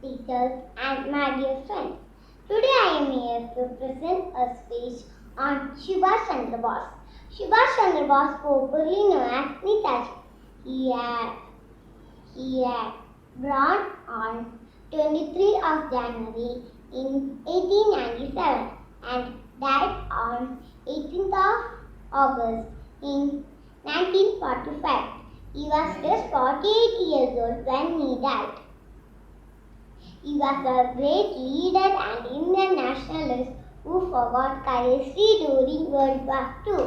teachers, and my dear friends. Today I am here to present a speech on Subhash Chandra Bose. Subhash Chandra Bose, popularly known as Netaji. He had born on 23 of January in 1897 and died on 18th of August in 1945. He was just 48 years old when he died. He was a great leader and Indian nationalist who fought courageously during World War II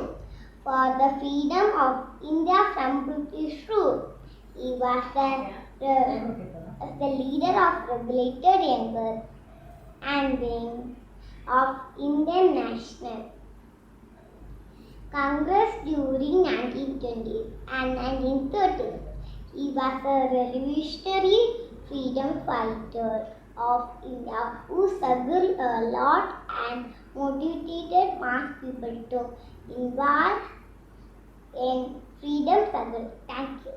for the freedom of India from British rule. He was the leader of Regulated Younger and wing of Indian National Congress during 1920s and 1930s. He was a revolutionary freedom fighter of India who struggled a lot and motivated mass people to involve in freedom struggle. Thank you.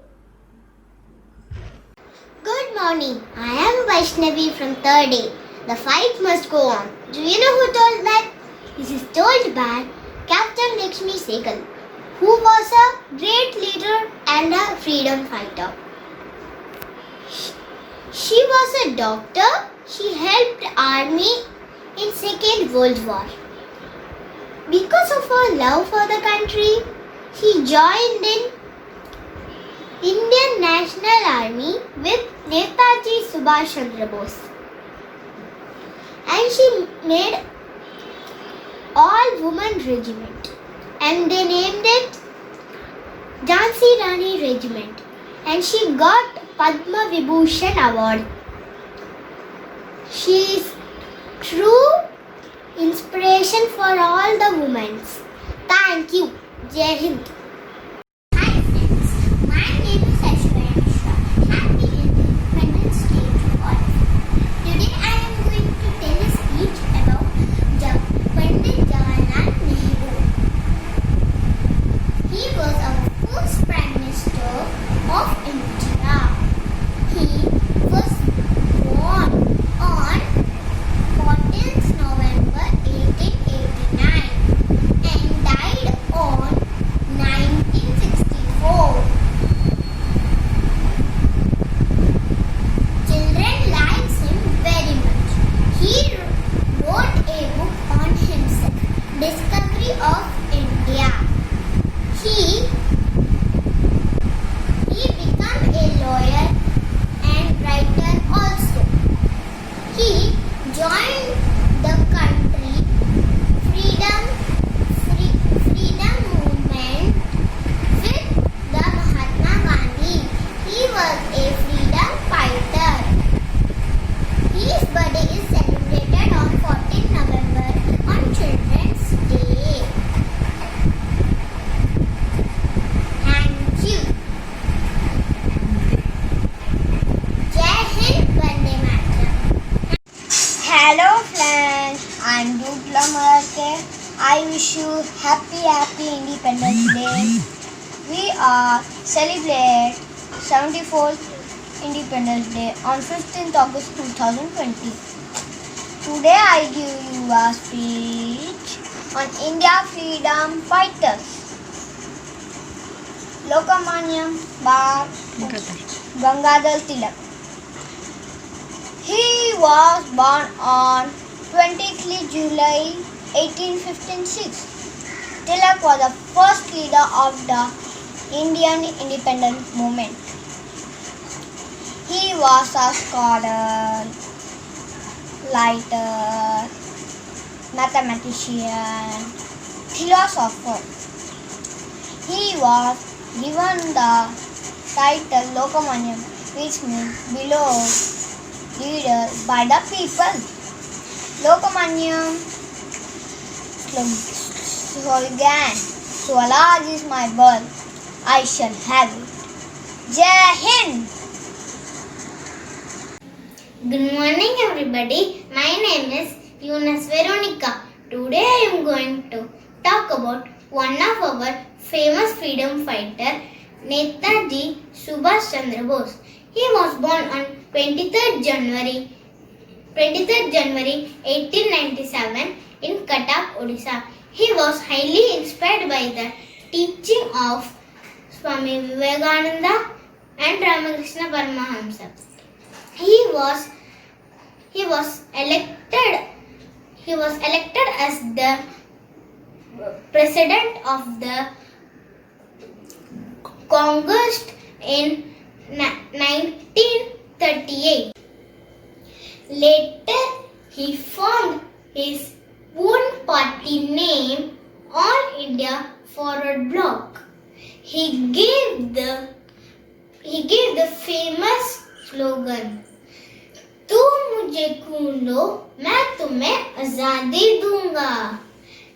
Good morning. I am Vaishnavi from 3rd A. The fight must go on. Do you know who told that? This is told by Captain Lakshmi Sehgal, who was a great leader and a freedom fighter. She was a doctor. She helped army in Second World War. Because of her love for the country, she joined in Indian National Army with Netaji Subhash Chandra Bose. And she made all-woman regiment. And they named it Jhansi Rani Regiment. And she got Padma Vibhushan Award. She is true inspiration for all the women. Thank you. Jai Hind. Hi friends, my name is Aishwarya Mishra. Happy Independence Day to all. Today I am going to tell a speech about Pandit Jawaharlal Nehru. He was our first Prime Minister of India. He was born on 14th November 1889 and died on I wish you happy Independence Day. We are celebrate 74th Independence Day on 15th August 2020. Today I give you a speech on India freedom fighters. Lokmanya Gangadhar Tilak. He was born on 23 July 1856. Tilak was the first leader of the Indian independence movement. He was a scholar, writer, mathematician, philosopher. He was given the title Lokmanya, which means beloved leader by the people. Lokmanya slogan, Swaraj is my birth, I shall have it. Jai Hind! Good morning everybody. My name is Yunus Veronica. Today I am going to talk about one of our famous freedom fighter, Netaji Subhash Chandra Bose. He was born on 23rd January 1897 in Cuttack, Odisha. He was highly inspired by the teaching of Swami Vivekananda and Ramakrishna Paramahamsa. He was elected as the president of the Congress in 1938. Later, he formed his own party named All India Forward Bloc. He gave the famous slogan, "तुम मुझे खून लो, मैं तुम्हें आजादी दूंगा."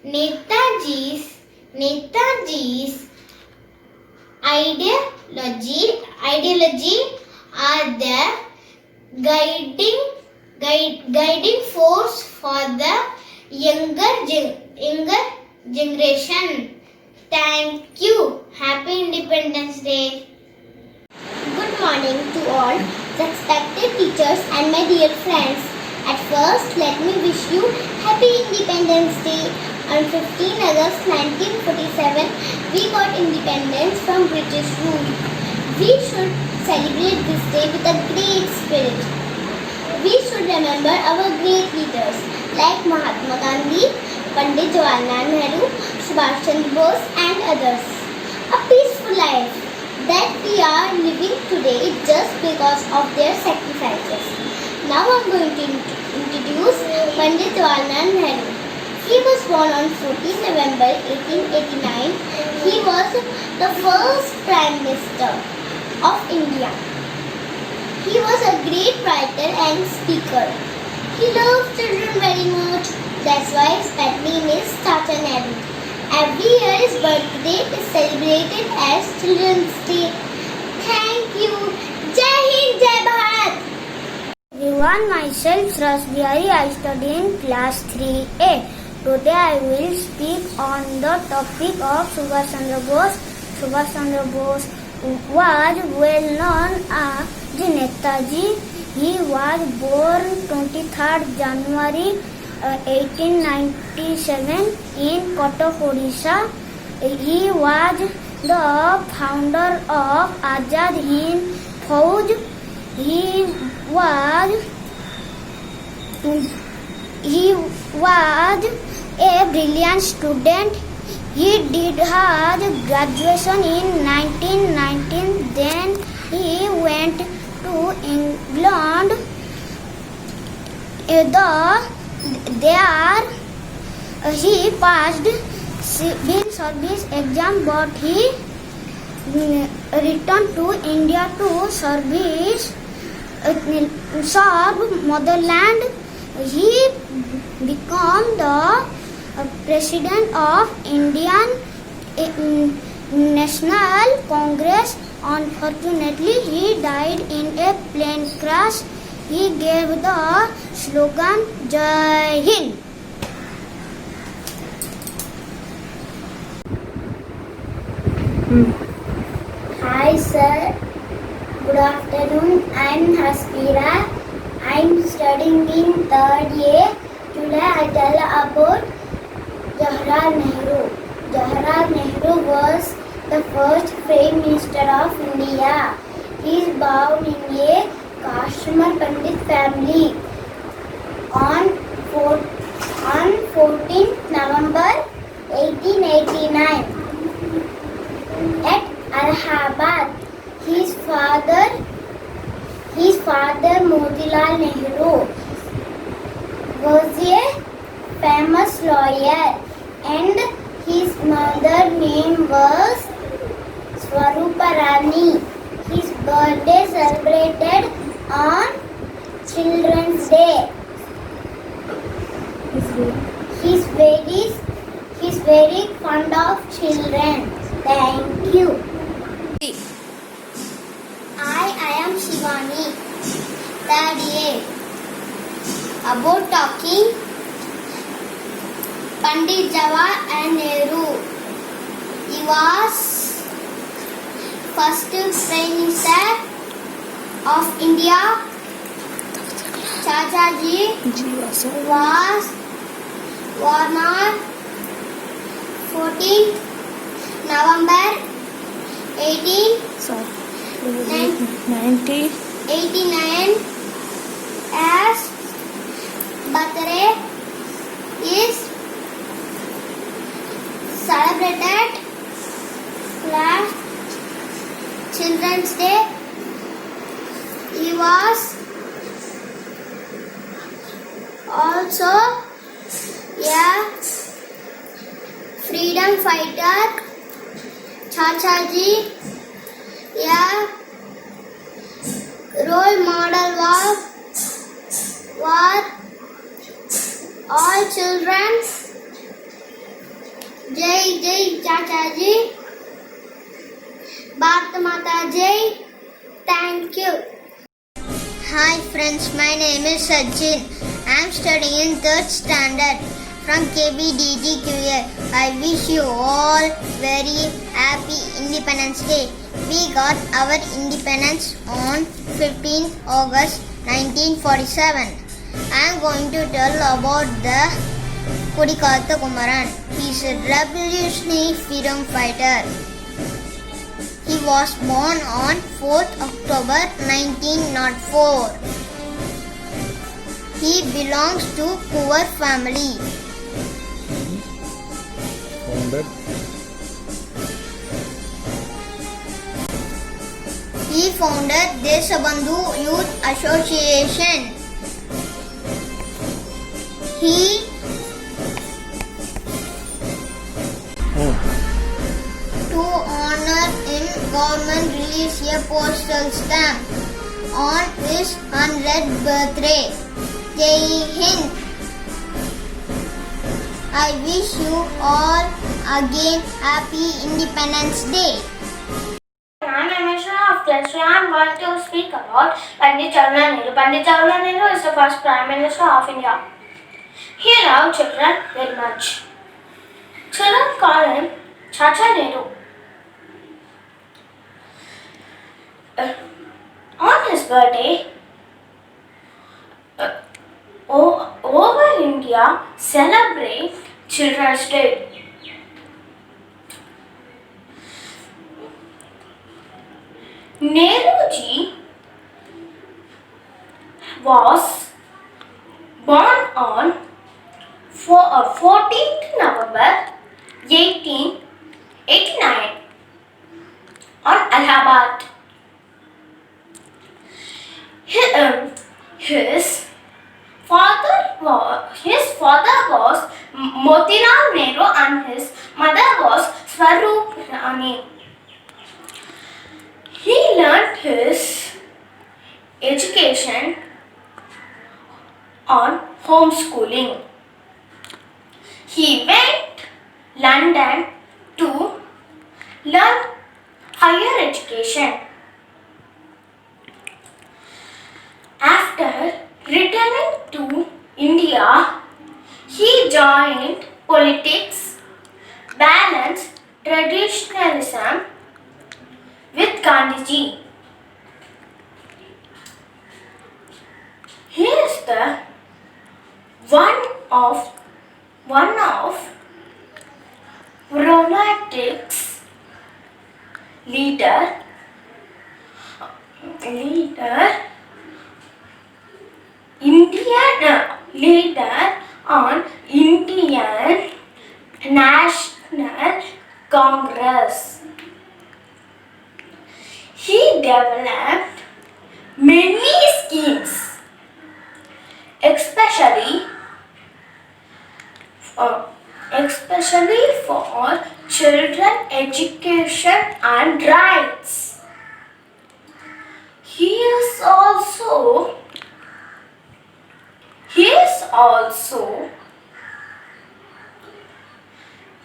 Netaji's ideology are the guiding force for the younger generation. Thank you. Happy Independence Day. Good morning to all respected teachers and my dear friends. At first, let me wish you Happy Independence Day. On 15 August 1947, we got independence from British rule. We should celebrate this day with a great spirit. We should remember our great leaders like Mahatma Gandhi, Pandit Jawaharlal Nehru, Subhash Chandra Bose and others. A peaceful life that we are living today just because of their sacrifices. Now I am going to introduce Pandit Jawaharlal Nehru. He was born on 14 November 1889. He was the first Prime Minister of India. He was a great writer and speaker. He loved children very much. That's why his pet name is Chacha Nehru. Every year his birthday is celebrated as Children's Day. Thank you. Jai Hind, Jai Bharat. Everyone, myself Rasbihari, I study in class 3A. Today I will speak on the topic of Subhash Chandra Bose. Subhash Chandra Bose was well known as Netaji. He was born 23rd January 1897 in Cuttack, Odisha. He was the founder of Azad Hind Fauj. He was a brilliant student. He did his graduation in 1919. Then he went to England. There he passed civil service exam, but he returned to India to serve motherland. He became the president of Indian National Congress. Unfortunately, he died in a plane crash. He gave the slogan Jai Hind. Hi sir, good afternoon. I'm Haspira. I'm studying in 3rd A. Today I tell about Jawaharlal Nehru. Jawaharlal Nehru was the first Prime Minister of India. He is born in a Kashmir Pandit family on 14th November 1889 at Allahabad. His father Motilal Nehru was a famous lawyer and his mother name was Swarupa Rani. His birthday celebrated on Children's Day. He's very fond of children. Thank you. I am Shivani. Third A. About talking Pandit Jawaharlal Nehru. He was first Prime Minister of India. Chachaji was born on 14th November 1889 as birthday is celebrated last Children's Day. He was also a freedom fighter. Chachaji, a role model was all children. Jai Jai Chachaji. Bharat Mata Jai. Thank you. Hi friends, my name is Sajin. I am studying in 3rd standard from KBDGQA. I wish you all very happy Independence Day. We got our independence on 15th August 1947. I am going to tell about the Kodikatha Kumaran. He is a revolutionary freedom fighter. He was born on 4th October 1904. He belongs to poor family. Founded. He founded Deshabandhu Youth Association. He to honor him, government released a postal stamp on his 100th birthday. Jai Hind. I wish you all again happy Independence Day. I'm a member of class 3. I'm going to speak about Pandit Jawaharlal Nehru. Pandit Jawaharlal Nehru is the first Prime Minister of India. He loved children very much. Children call him Chacha Nehru. On his birthday, over India celebrate Children's Day. Nehruji was born on 14th November 1889 on Allahabad. His father was Motilal Nehru and his mother was Swarupa Rani. He learned his education on homeschooling. He went London to learn higher education. After returning to India, he joined politics, balanced traditionalism with Gandhiji. He is the one of romantics leader on Indian National Congress. He developed many schemes, especially for children education and rights. He is also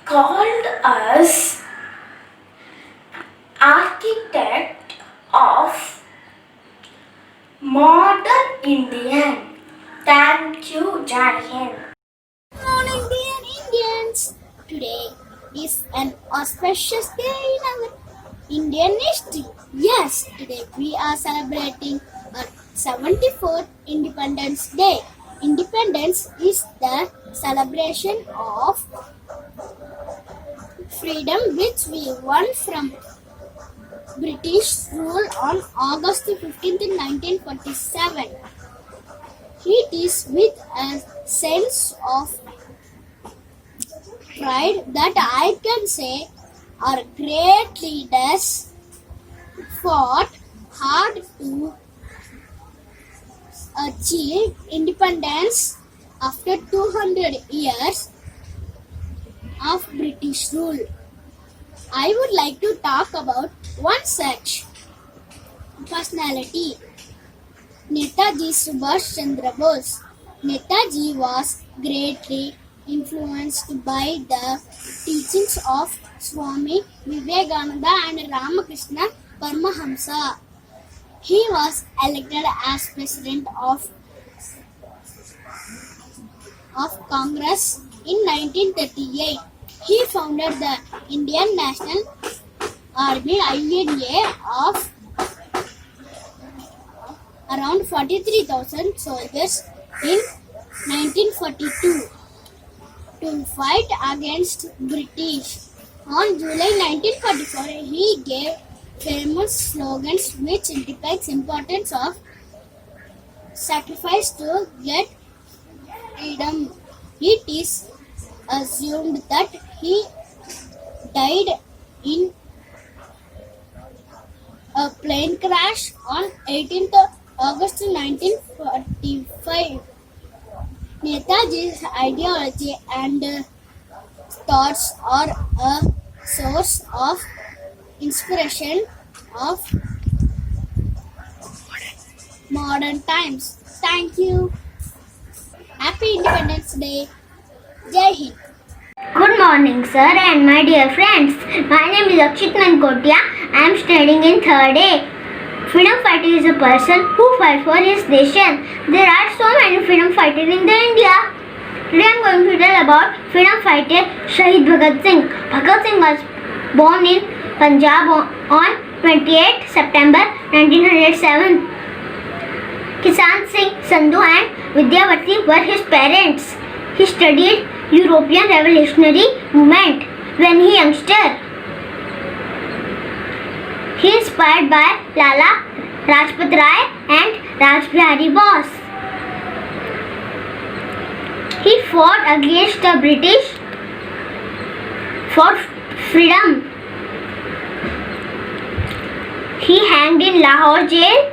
called as architect of modern Indian. Thank you, Jai Hind. Morning, dear Indians. Today is an auspicious day in our Indian history. Yes, today we are celebrating our 74th Independence Day. Independence is the celebration of freedom which we won from British rule on August 15th, 1947. It is with a sense of pride that I can say our great leaders fought hard to achieve independence after 200 years of British rule. I would like to talk about one such personality, Netaji Subhash Chandra Bose. Netaji was greatly influenced by the teachings of Swami Vivekananda and Ramakrishna Paramahamsa. He was elected as president of Congress in 1938. He founded the Indian National Army (INA) of around 43,000 soldiers in 1942 to fight against British. On July 1944, he gave famous slogans which depicts importance of sacrifice to get freedom. It is assumed that he died in a plane crash on 18th August 1945. Netaji's ideology and thoughts are a source of inspiration of modern times. Thank you. Happy Independence Day. Jai Hind. Good morning, sir, and my dear friends. My name is Akshit Nankotia. I am studying in 3rd A. Freedom fighter is a person who fights for his nation. There are so many freedom fighters in India. Today I am going to tell about freedom fighter Shahid Bhagat Singh. Bhagat Singh was born in Punjab on 28 September 1907. Kisan Singh, Sandhu and Vidyavati were his parents. He studied European Revolutionary movement when he youngster. He inspired by Lala Rajpat Rai and Rajbihari Bose. He fought against the British for freedom. He hanged in Lahore jail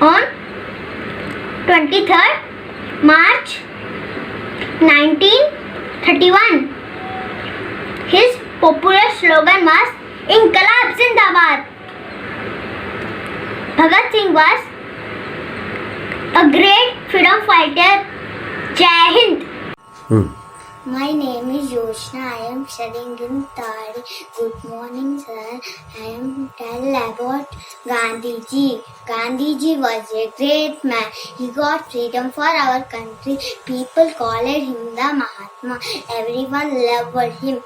on 23rd March 1931. His popular slogan was Inqilab Zindabad. Bhagat Singh was a great freedom fighter. Jai Hind. My name is Yoshna. I am studying in 3rd. Good morning, sir. I am tell about Gandhiji. Gandhiji was a great man. He got freedom for our country. People called him the Mahatma. Everyone loved him.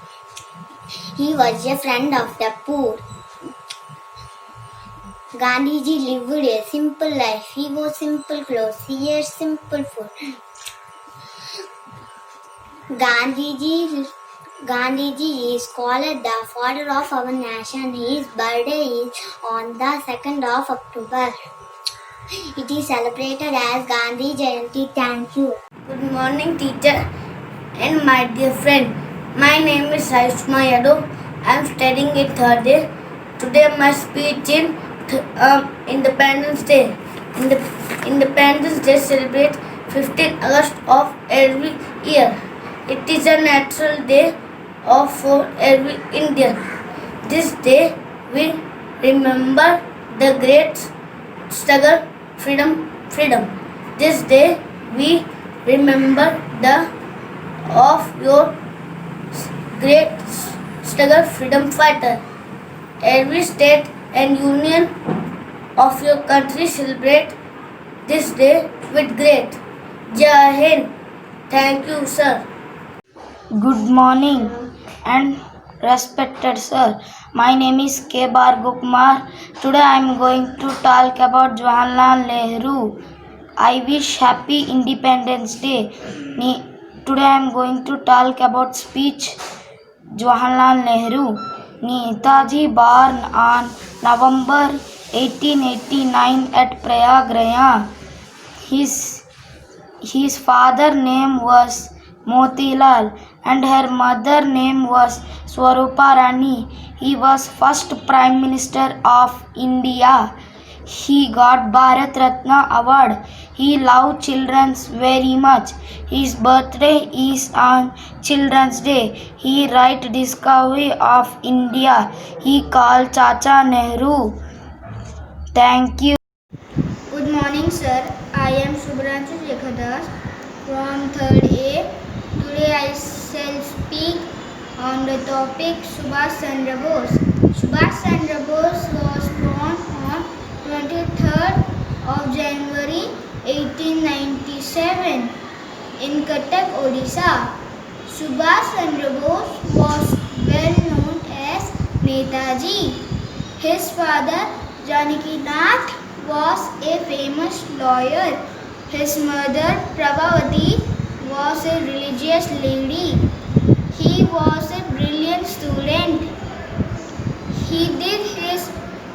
He was a friend of the poor. Gandhiji lived a simple life. He wore simple clothes. He ate simple food. Gandhiji is called the father of our nation. His birthday is on the 2nd of October. It is celebrated as Gandhi Jayanti. Thank you. Good morning, teacher and my dear friend. My name is Raishma Yadav. I am studying in third day. Today my speech in Independence Day. Independence Day celebrates 15th August of every year. It is a natural day for every Indian. This day we remember the great struggle, freedom. This day we remember the of your great struggle, freedom fighter. Every state and union of your country celebrate this day with great. Jai Hind. Thank you, sir. Good morning and respected sir. My name is K. Bhargav. Today I am going to talk about Jawaharlal Nehru. I wish happy Independence Day. Today I am going to talk about speech Jawaharlal Nehru. Netaji born on November 1889 at Prayagraj. His father name was Motilal and her mother name was Swarupa Rani. He was first Prime Minister of India. He got Bharat Ratna award. He loved children very much. His birthday is on Children's Day. He wrote Discovery of India. He called Chacha Nehru. Thank you. Good morning, sir. I am Subhranshu Shekhadas from 3rd A. Today I shall speak on the topic Subhash Chandra Bose. Subhash Chandra Bose was born on 23rd of January 1897 in Cuttack, Odisha. Subhash Chandra Bose was well known as Netaji. His father Janakinath was a famous lawyer. His mother Prabhavati was a religious lady. He was a brilliant student. He did his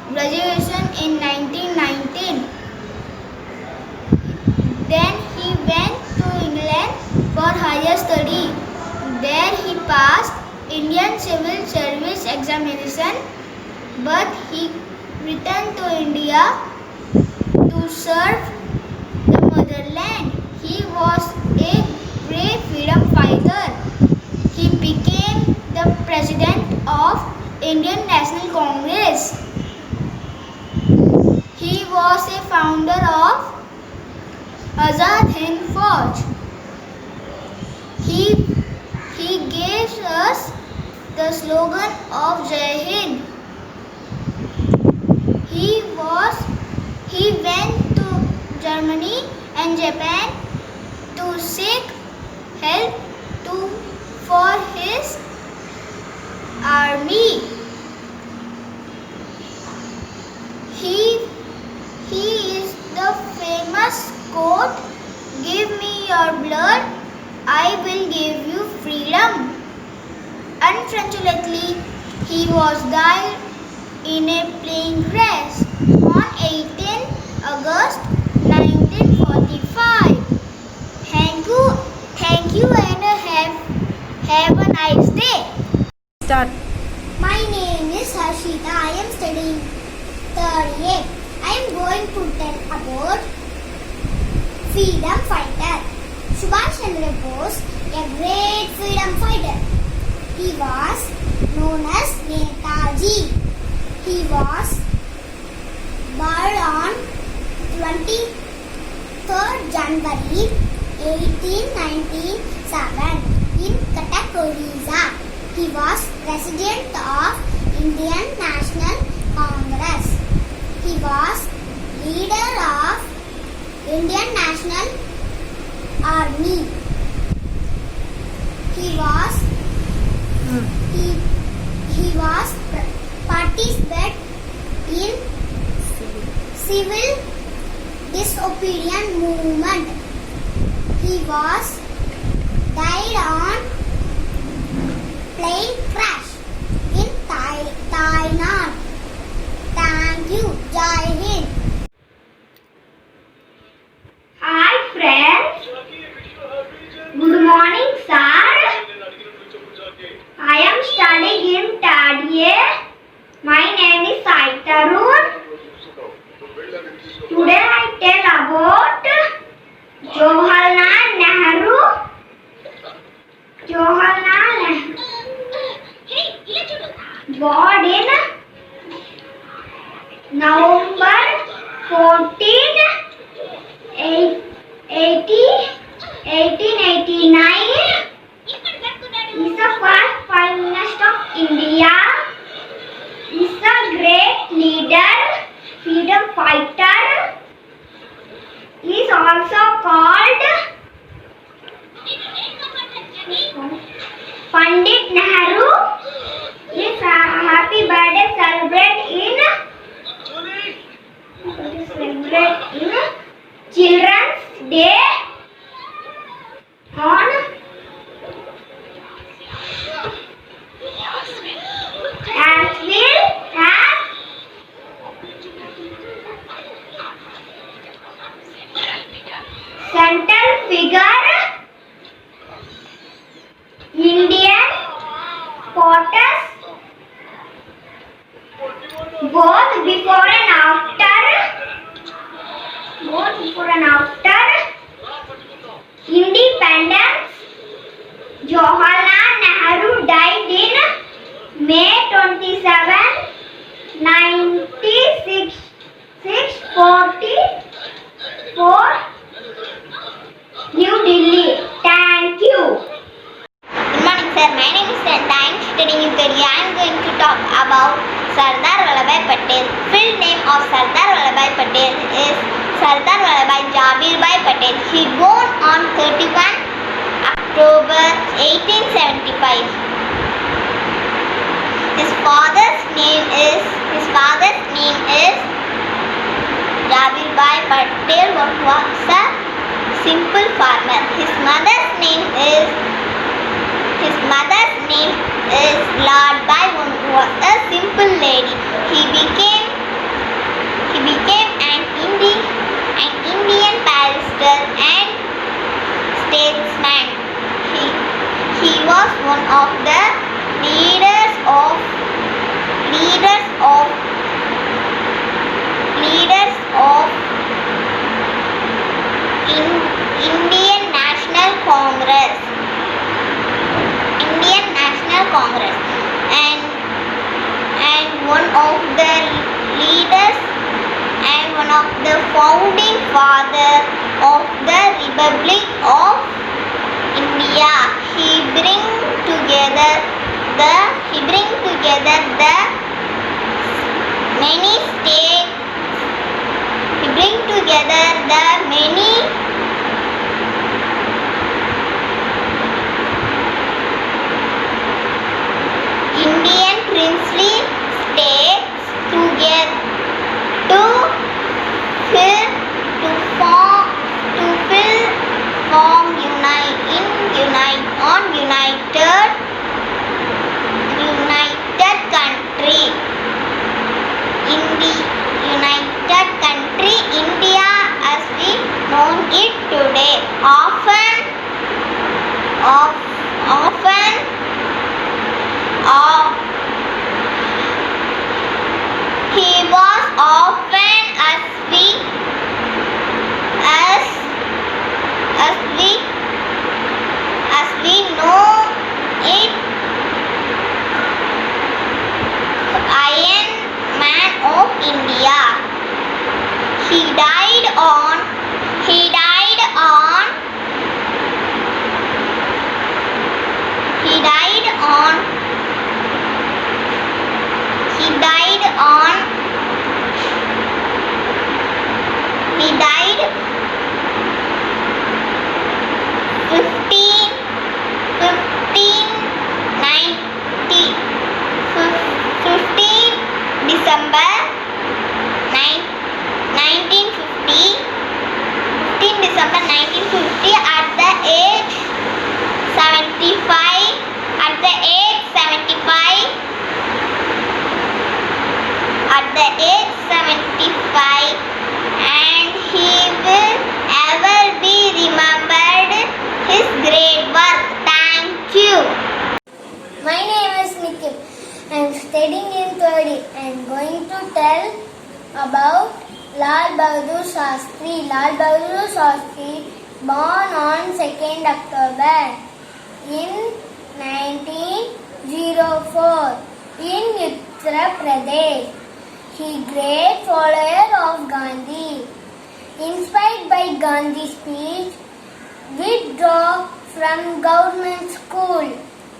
graduation in 1919. Then he went to England for higher study. There he passed Indian Civil Service examination, but he returned to India to serve the motherland. He was a great freedom fighter. He became the president of Indian National Congress. He was a founder of Azad Hind Fauj. He gave us the slogan of Jai Hind. He went to Germany and Japan to seek help for his army. He is the famous quote, "Give me your blood, I will give you freedom." Unfortunately, he was died in a plane crash on 18 August 1945. Thank you and have a nice day. Start. My name is Harshita. I am studying 3rd A. I am going to tell about freedom fighter. Subhash Chandra Bose, a great freedom fighter. He was known as Netaji. He was born on 23rd January 1897 in Cuttack, Odisha. He was president of Indian National Congress. He was leader of Indian National Army. He was participate in civil disobedience movement. He was died on plane crash in Thailand. Thank you. Jai Hind. Hi friends. Good morning sir. I am studying in third year. My name is Sai Tarun. Today I tell about Jawaharlal Nehru. Jawaharlal Nehru born in November 14, 1889. He is the first Prime Minister of India. He is a great leader, freedom fighter. He is also called Pandit Nehru. His happy birthday celebrate in Children's Day on Asheville as central figure. Indian photos both before and after. Independence. Jawaharlal Nehru died in May 27, 1944, New Delhi. Thank you. Good morning, sir. My name is Santa. I am studying in third year. I am going to talk about Sardar Vallabhbhai Patel. Full name of Sardar Vallabhbhai Patel is Sardar Vallabhbhai Jabir Patel. He born on 31 October 1875. His father's name is Jabir Patel, who was a simple farmer. His mother's name is Lord Bai, who was a simple lady. He became an Indian barrister and statesman. He was one of the leaders of Indian National Congress. And one of the leaders and one of the founding fathers of the Republic of India. He bring together the many states. He bring together the many Indian princely states together to form united country. In the united country India as we know it today. He was often as we know it Iron Man of India. He died on about Lal Bahadur Shastri. Lal Bahadur Shastri, born on 2nd October in 1904 in Uttar Pradesh. He great follower of Gandhi. Inspired by Gandhi's speech, withdraw from government school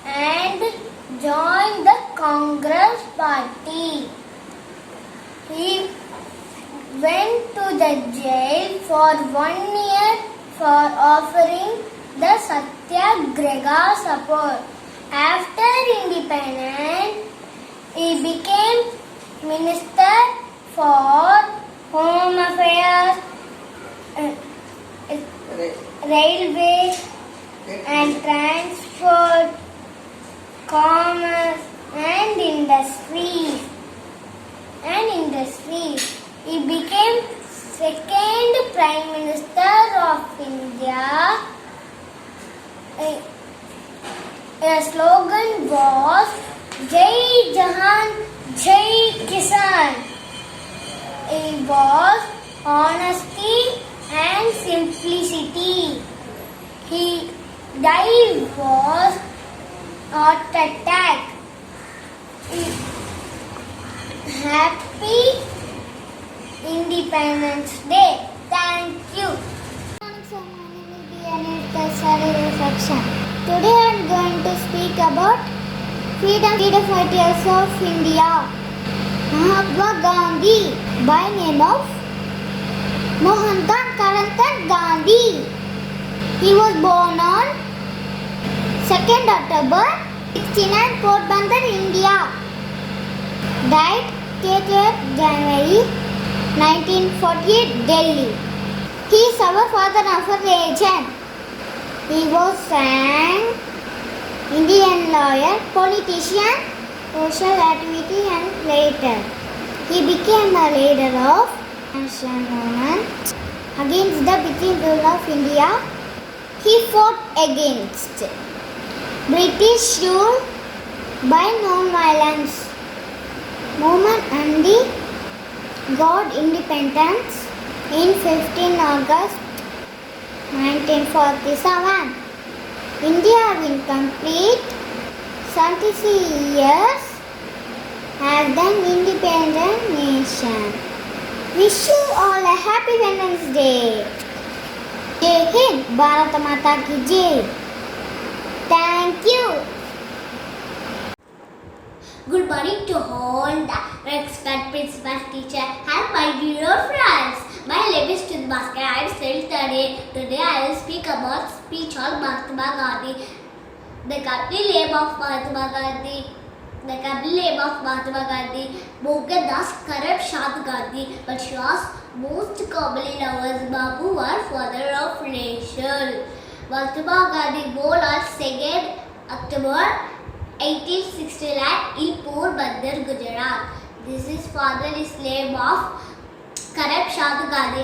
and joined the Congress party. He went to the jail for 1 year for offering the Satyagraha support. After independence, he became Minister for Home Affairs, Railways and Transport, Commerce and Industries. He became second Prime Minister of India. A slogan was Jai Jahan, Jai Kisan. It was honesty and simplicity. He died was heart attack. Happy Independence Day. Thank you. So my name will be Anita Sari Reflection. Today I am going to speak about freedom fighters of India. Mahatma Gandhi, by name of Mohandas Karamchand Gandhi. He was born on 2nd October 69, Porbandar, India. Died 30th January 1948, Delhi. He is our father of a religion. He was an Indian lawyer, politician, social activity and writer. He became a leader of national movement against the British rule of India. He fought against British rule by non-violence movement and the got independence in 15 August 1947. India will complete 76 years as an independent nation. Wish you all a happy Independence Day. Jai Hind, Bharat Mata ki Jai. Thank you. Good morning to all the respected principal, teacher and my dear friends. My name is Tudh Bhaskar. I am still studying. Today I will speak about speech on Mahatma Gandhi. The complete name of Mahatma Gandhi. Mohandas Karamchand Gandhi, but she was most commonly known as Babu, or father of nation. Mahatma Gandhi born on 2nd October 1869 in Porbandar, Gujarat. This is father is name of Karamchand Gandhi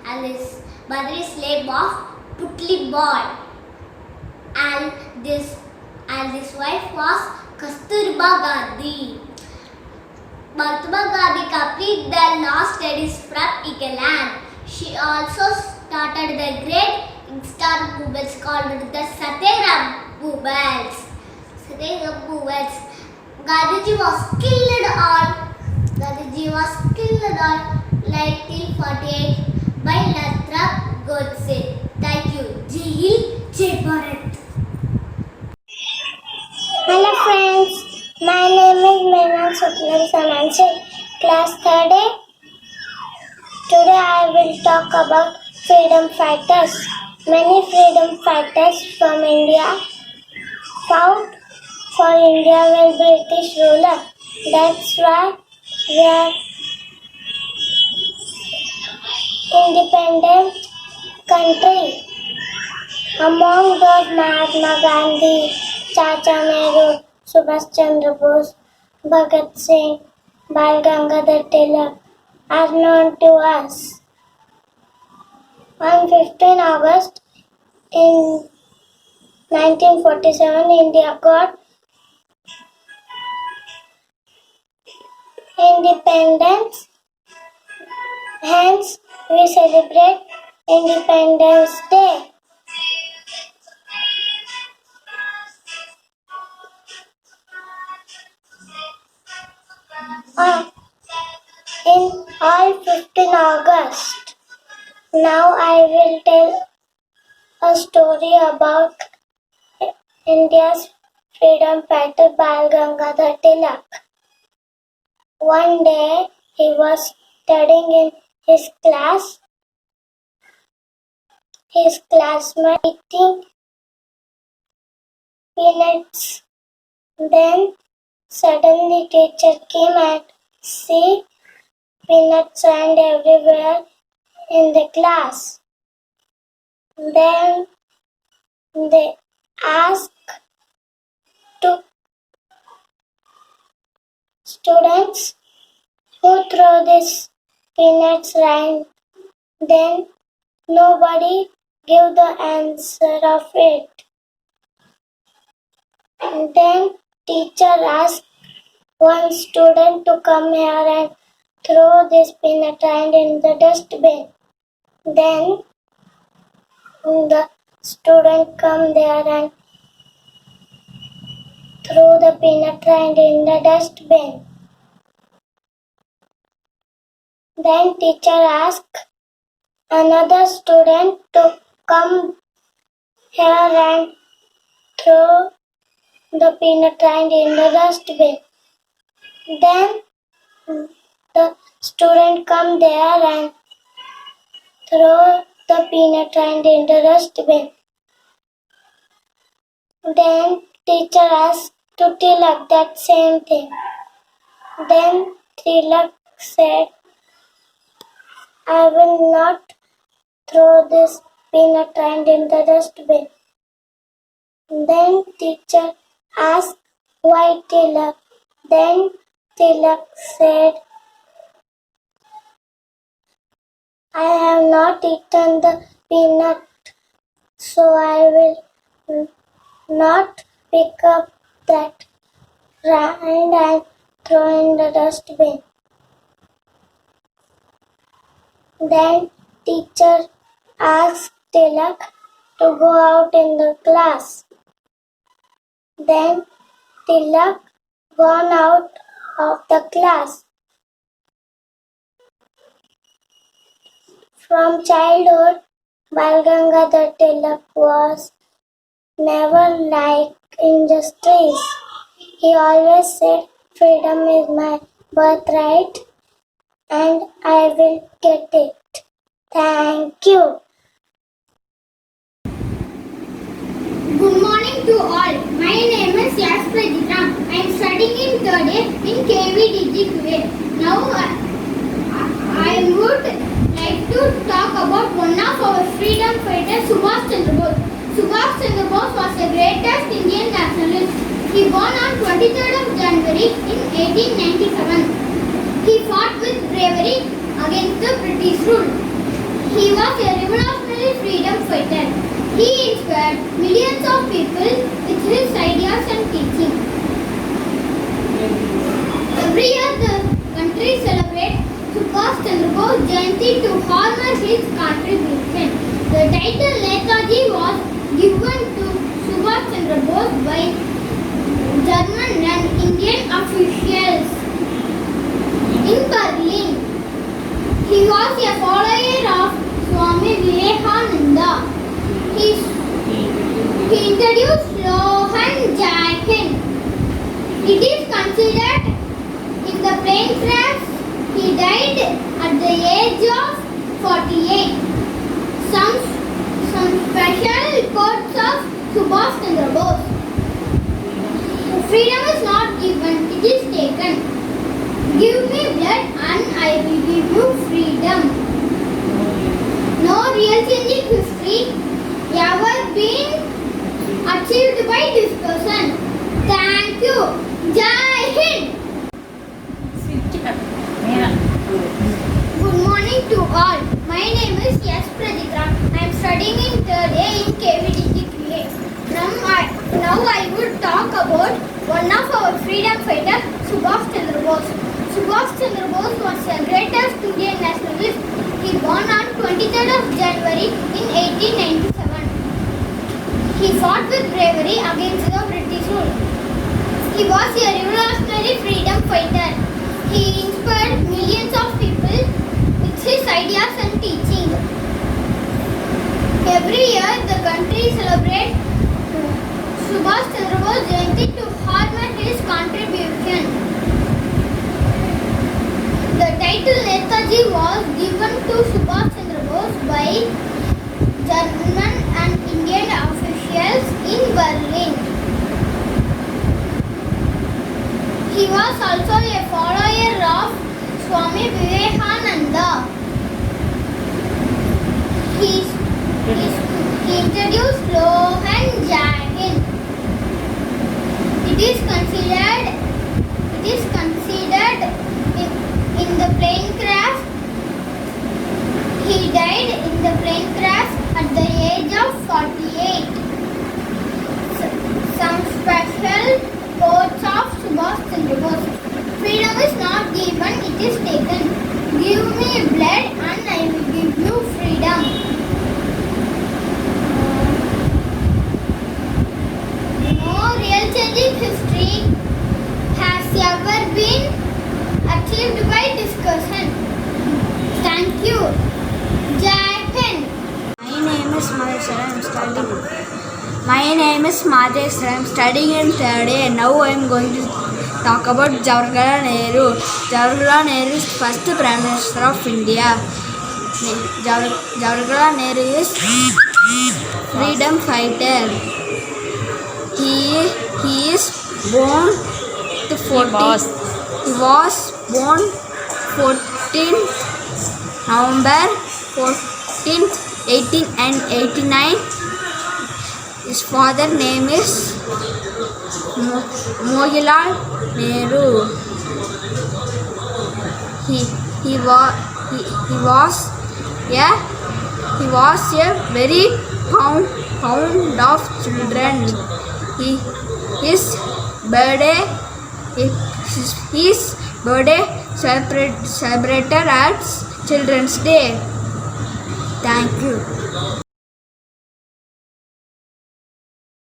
and his mother is name of Putli Boy, and this wife was Kasturba Gandhi. Mahatma Gandhi completed their last studies from England. She also started the great instant movements called the Satyagraha movements. Gandhiji was killed on 1948 by Nathrap Godse. Thank you. Jai Hind, Jai Bharat. Hello friends, my name is Meenal Swapnil Samansi, class 3rd A. Today I will talk about freedom fighters. Many freedom fighters from India fought for India when British ruler. That's why we are independent country. Among those, Mahatma Gandhi, Chacha Nehru, Subhash Chandra Bose, Bhagat Singh, Bal Gangadhar Tilak are known to us. On 15 August in 1947, India got independence Hence, we celebrate Independence Day. Uh, in all 15 August. Now I will tell a story about India's freedom fighter Bal Gangadhar Tilak. One day he was studying in his class. His classmate eating peanuts. Then suddenly teacher came and see peanuts and everywhere in the class. Then they asked to students who throw these peanuts, and then nobody give the answer of it. And then teacher asked one student to come here and throw this peanut rind in the dustbin. Then the student come there and throw the peanut rind in the dustbin. Then teacher asked another student to come here and throw the peanut rind in the dustbin. Then the student come there and throw the peanut rind in the dustbin. Then teacher asked to Tilak that same thing. Then Tilak said, I will not throw this peanut rind in the dustbin. Then teacher asked why Tilak. Then Tilak said, I have not eaten the peanut, so I will not pick up that rind and throw in the dustbin. Then teacher asked Tilak to go out in the class. Then Tilak gone out of the class. From childhood, Bal Gangadhar Tilak was never like injustice. He always said, freedom is my birthright and I will get it. Thank you. Good morning to all. My name is Yash Prajitram. I am studying in third year in KVDG Kuwait. Now I would like to talk about one of our freedom fighters, Subhash Chandra Bose. Subhash Chandra Bose was the greatest Indian nationalist. He born on 23rd of January in 1897. He fought with bravery against the British rule. He was a revolutionary freedom fighter. He inspired millions of people with his ideas and teaching. Every year the country celebrates Subhash Chandra Bose Jayanti to honor his contribution. The title Netaji was given to Subhash Chandra Bose by German and Indian officials in Berlin. He was a follower of Swami Vivekananda. He introduced Slohan Jai Hind. It is considered in the plane crash he died at the age of 48. Some special reports of Subhash Chandra Bose. Freedom is not given, it is taken. Give me blood and I will give you freedom. No real change in history ever been achieved by this person. Thank you. Jai Hind. Good morning to all. My name is Yash Pradikram. I am studying in third year in KVDG Kuwait. Now I would talk about one of our freedom fighters, Subhash Chandra Bose. Subhash Chandra Bose was the greatest Indian nationalist. He born on 23rd of January in 1897. He fought with bravery against the British rule. He was a revolutionary freedom fighter. He inspired millions of people with his ideas and teaching. Every year, the country celebrates Subhash Chandra Bose Jayanti to honor his contribution. The title Netaji was given to Subhash Chandra Bose by German and Indian officials in Berlin. He was also a follower of Swami Vivekananda. He introduced Lohan Jain. It is considered in the plane crash. He died in the plane crash at the age of 48. Some special quotes of Subhash Chandra Bose. Freedom is not given, it is taken. Give me blood and I will give you freedom. No real change in history has ever been achieved by discussion. Thank you. Jai Hind. My name is Mahesh. I am studying in third A. Now I am going to talk about Jawaharlal Nehru. Jawaharlal Nehru is first Prime Minister of India. Jawaharlal Nehru is freedom fighter. He was born 14th November 14th, 1889. His father name is Motilal Nehru. He was a very fond of children. His birthday celebrated as Children's Day. Thank you.